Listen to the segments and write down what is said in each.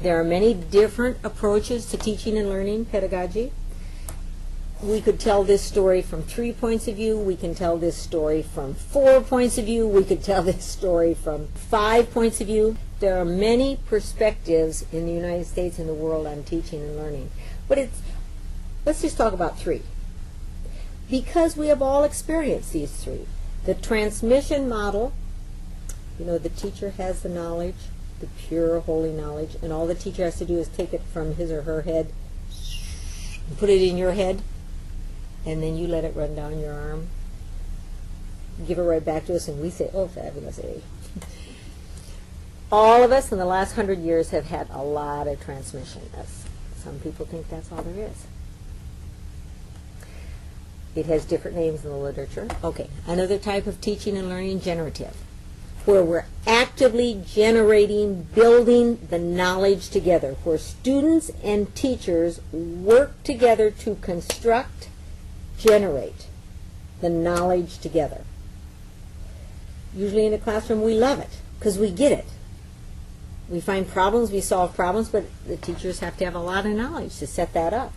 There are many different approaches to teaching and learning pedagogy. We could tell this story from 3 points of view. We can tell this story from 4 points of view. We could tell this story from 5 points of view. There are many perspectives in the United States and the world on teaching and learning. But let's just talk about 3. Because we have all experienced these 3. The transmission model, the teacher has the knowledge, the pure, holy knowledge, and all the teacher has to do is take it from his or her head and put it in your head, and then you let it run down your arm, give it right back to us, and we say, oh, fabulous, eh? All of us in the last 100 years have had a lot of transmission. Some people think that's all there is. It has different names in the literature. Okay, another type of teaching and learning, generative, where we're actively generating, building the knowledge together, where students and teachers work together to construct, generate the knowledge together. Usually in a classroom we love it because we get it. We find problems, we solve problems, but the teachers have to have a lot of knowledge to set that up.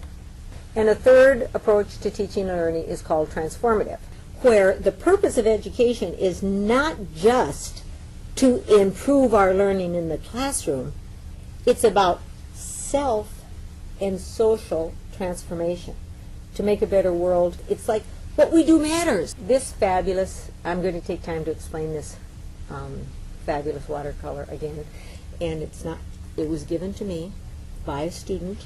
And a third approach to teaching and learning is called transformative, where the purpose of education is not just to improve our learning in the classroom, it's about self and social transformation. To make a better world, it's like what we do matters. This fabulous, I'm going to take time to explain this fabulous watercolor again, and it was given to me by a student,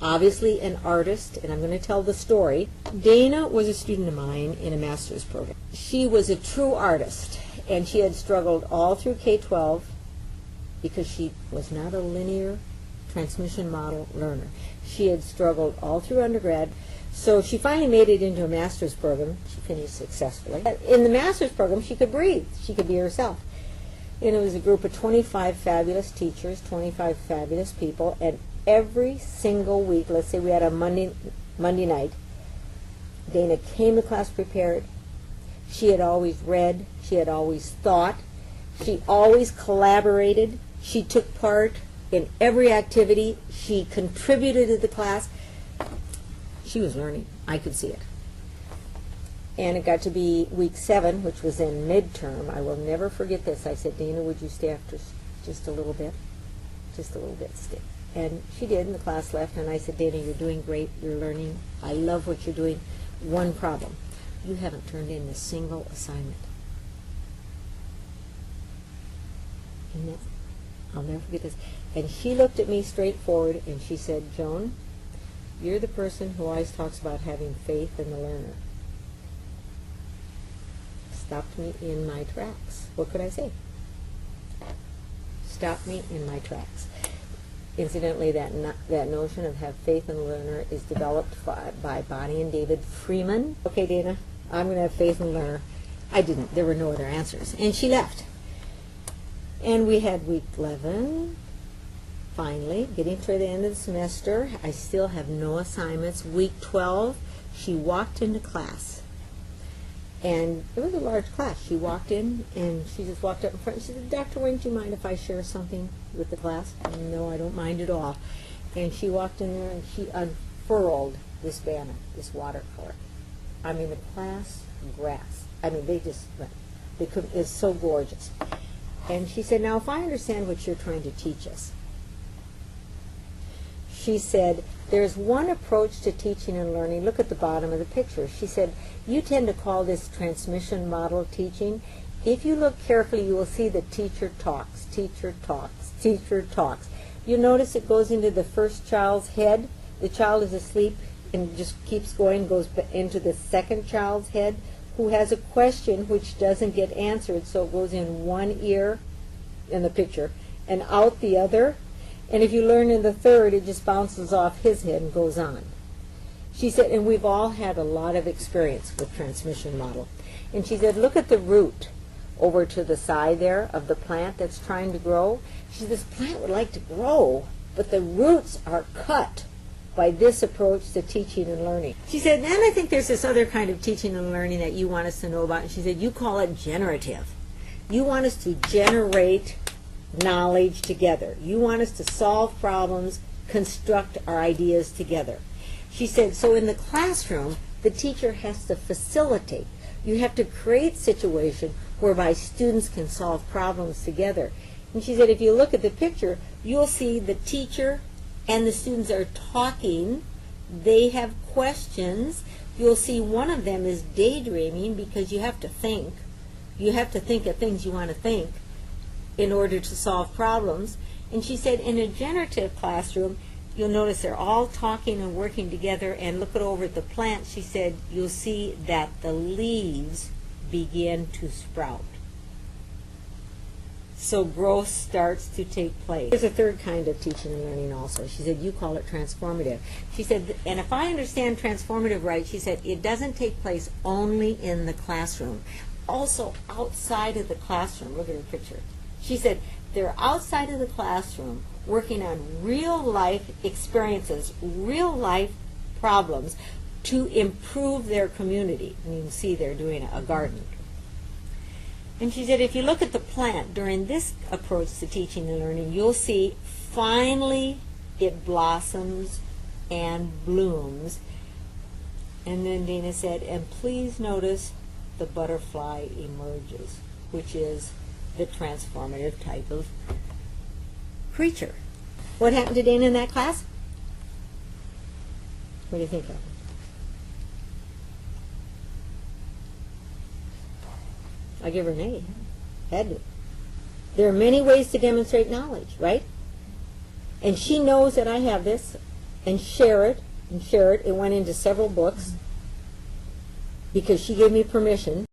obviously an artist, and I'm going to tell the story. Dana was a student of mine in a master's program. She was a true artist, and she had struggled all through K-12 because she was not a linear transmission model learner. She had struggled all through undergrad, so she finally made it into a master's program. She finished successfully. In the master's program, she could breathe. She could be herself. And it was a group of 25 fabulous teachers, 25 fabulous people, and every single week, let's say we had a Monday night, Dana came to class prepared. She had always read. She had always thought. She always collaborated. She took part in every activity. She contributed to the class. She was learning. I could see it. And it got to be week 7, which was in midterm. I will never forget this. I said, Dana, would you stay after just a little bit? Just a little bit, stay. And she did, and the class left, and I said, Dana, you're doing great. You're learning. I love what you're doing. One problem. You haven't turned in a single assignment. And I'll never forget this. And she looked at me straightforward, and she said, Joan, you're the person who always talks about having faith in the learner. Stopped me in my tracks. What could I say? Stopped me in my tracks. Incidentally, that notion of have faith in the learner is developed by Bonnie and David Freeman. Okay, Dana, I'm going to have faith in the learner. I didn't. There were no other answers. And she left. And we had week 11, finally, getting to the end of the semester. I still have no assignments. Week 12, she walked into class. And it was a large class. She walked in, and she just walked up in front. She said, Dr. Wayne, do you mind if I share something with the class? No, I don't mind at all. And she walked in there, and she unfurled this banner, this watercolor. I mean, the class grasped. I mean, they couldn't, it's so gorgeous. And she said, now, if I understand what you're trying to teach us, she said, there's one approach to teaching and learning. Look at the bottom of the picture. She said, you tend to call this transmission model teaching. If you look carefully, you will see that teacher talks, teacher talks, teacher talks. You notice it goes into the first child's head. The child is asleep and just keeps going, goes into the second child's head, who has a question which doesn't get answered, so it goes in one ear in the picture and out the other. And if you learn in the third, it just bounces off his head and goes on. She said, and we've all had a lot of experience with transmission model. And she said, look at the root over to the side there of the plant that's trying to grow. She said, this plant would like to grow, but the roots are cut by this approach to teaching and learning. She said, then I think there's this other kind of teaching and learning that you want us to know about. And she said, you call it generative. You want us to generate knowledge together. You want us to solve problems, construct our ideas together. She said, so in the classroom, the teacher has to facilitate. You have to create situation whereby students can solve problems together. And she said, if you look at the picture, you'll see the teacher and the students are talking. They have questions. You'll see one of them is daydreaming because you have to think. You have to think of things you want to think in order to solve problems. And she said in a generative classroom, you'll notice they're all talking and working together, and looking over at the plant, she said, you'll see that the leaves begin to sprout. So growth starts to take place. There's a third kind of teaching and learning also. She said, you call it transformative. She said, and if I understand transformative right, she said, it doesn't take place only in the classroom. Also outside of the classroom. Look at her picture. She said, they're outside of the classroom working on real life experiences, real life problems to improve their community. And you can see they're doing a garden. And she said, if you look at the plant during this approach to teaching and learning, you'll see finally it blossoms and blooms. And then Dana said, and please notice the butterfly emerges, which is the transformative type of creature. What happened to Dana in that class? What do you think of? I give her an A. Had to. There are many ways to demonstrate knowledge, right? And she knows that I have this, and share it. It went into several books because she gave me permission.